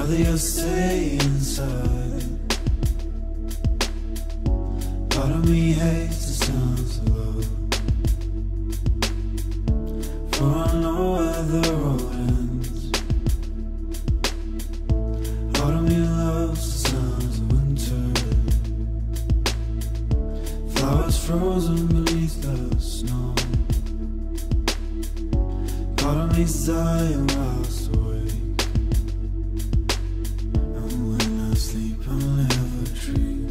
rather you stay inside. Part of me hates the sounds of love, for I know where the road ends. Part of me loves the sounds of winter, flowers frozen beneath the snow. Part of me's dying whilst awake, and when I sleep I'll never dream.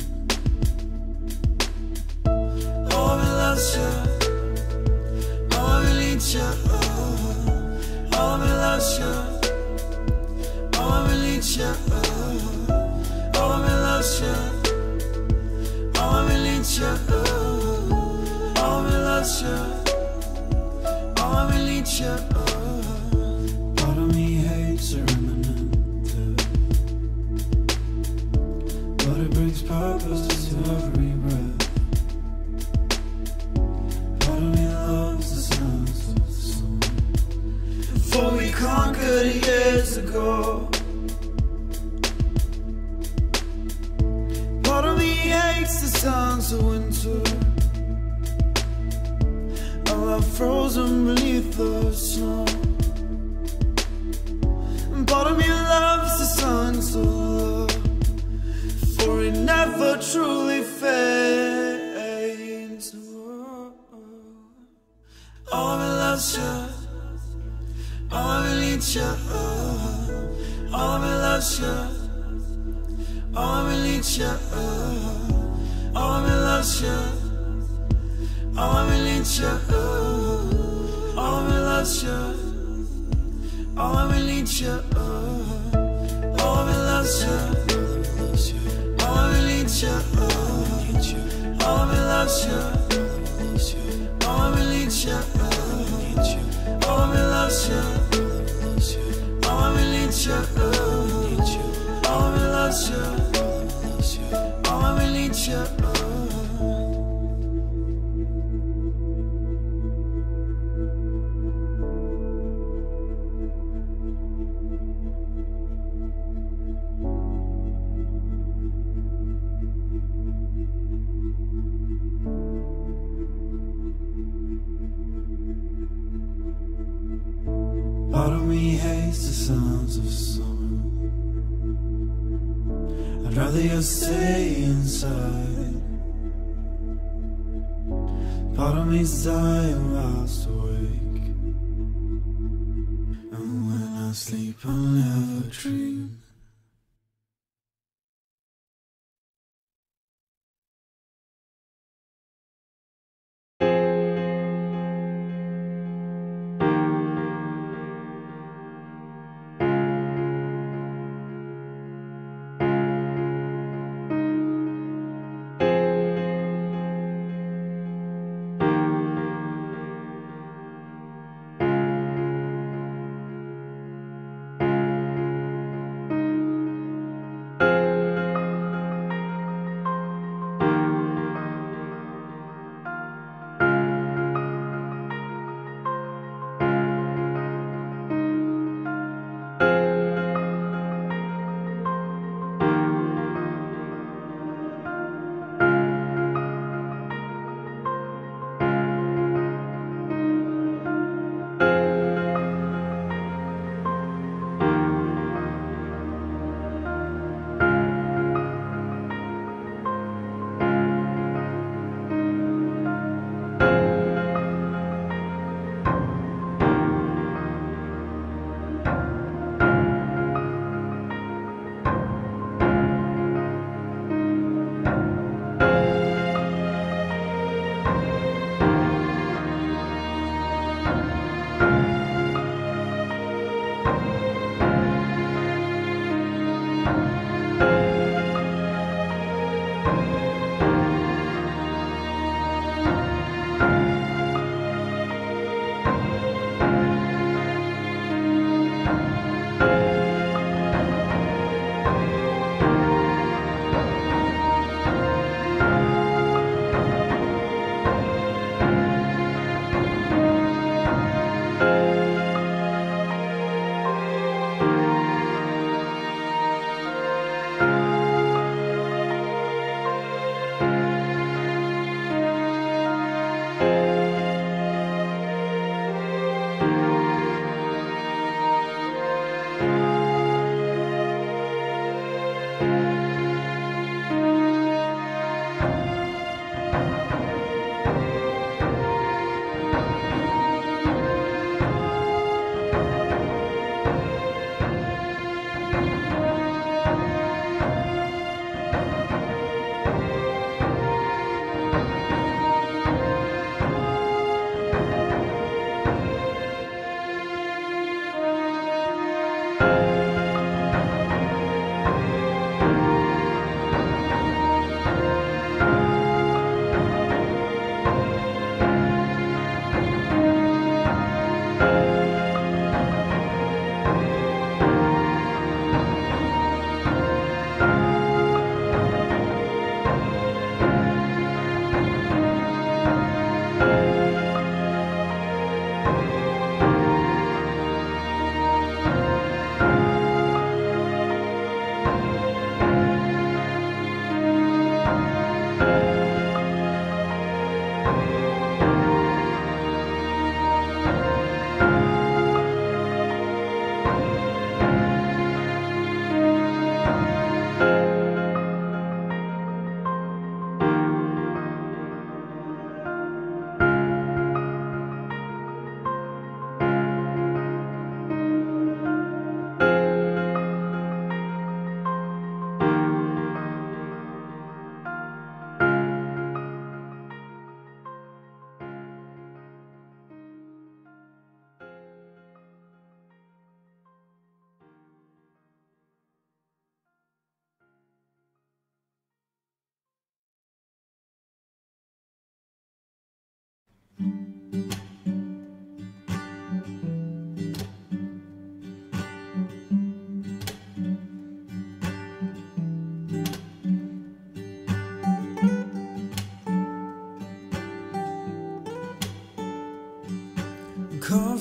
Oh, me loves you, oh, me needs you, oh, me loves you, oh, me needs you, oh, me loves you, oh, me needs you, oh, me loves you, oh, me needs you. Part of me hates are imminent, but it brings purpose to every breath. Part of me loves the sounds of the sun, for we conquered years ago. Part of me hates the sounds of winter, our love frozen beneath the snow. Part of me loves the songs of love, for it never truly fades. Oh, me loves you, oh, me needs you, oh, me loves you, oh, me needs you, oh, me loves you, oh, me needs you, oh, me loves you. Oh, me needs you, oh, me loves you, oh, me needs you, oh, me loves you, oh, me needs you, oh, me loves you, oh, me needs you, oh, me loves you, oh, me needs you. Part of me hates the sounds of summer, I'd rather you stay inside. Part of me's dying whilst awake, and when I sleep I'll never dream.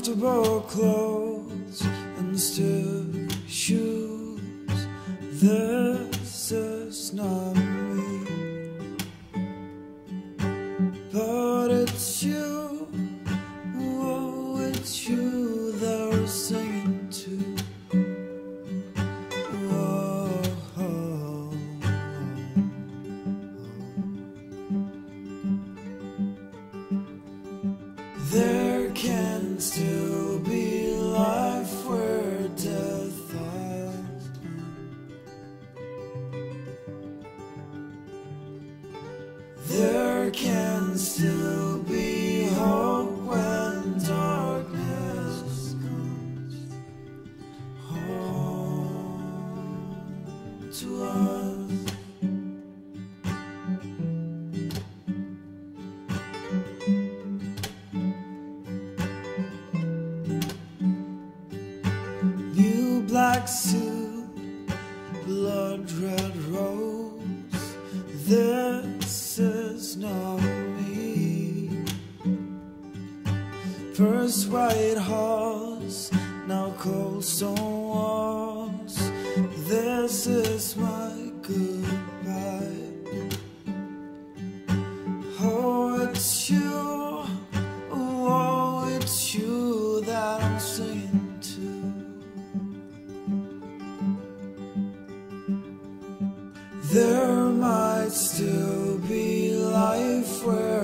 comfortable clothes and stiff shoes. This is not me, but it's you. Oh, it's you that we're singing to. There can still be life where death has been. There can still be hope when darkness comes home to us. Black suit, blood red rose. This is not me. First white horse, now cold stone walls. This is my goodbye. Oh, it's you. Oh, it's you that I'm singing to. There might still be life where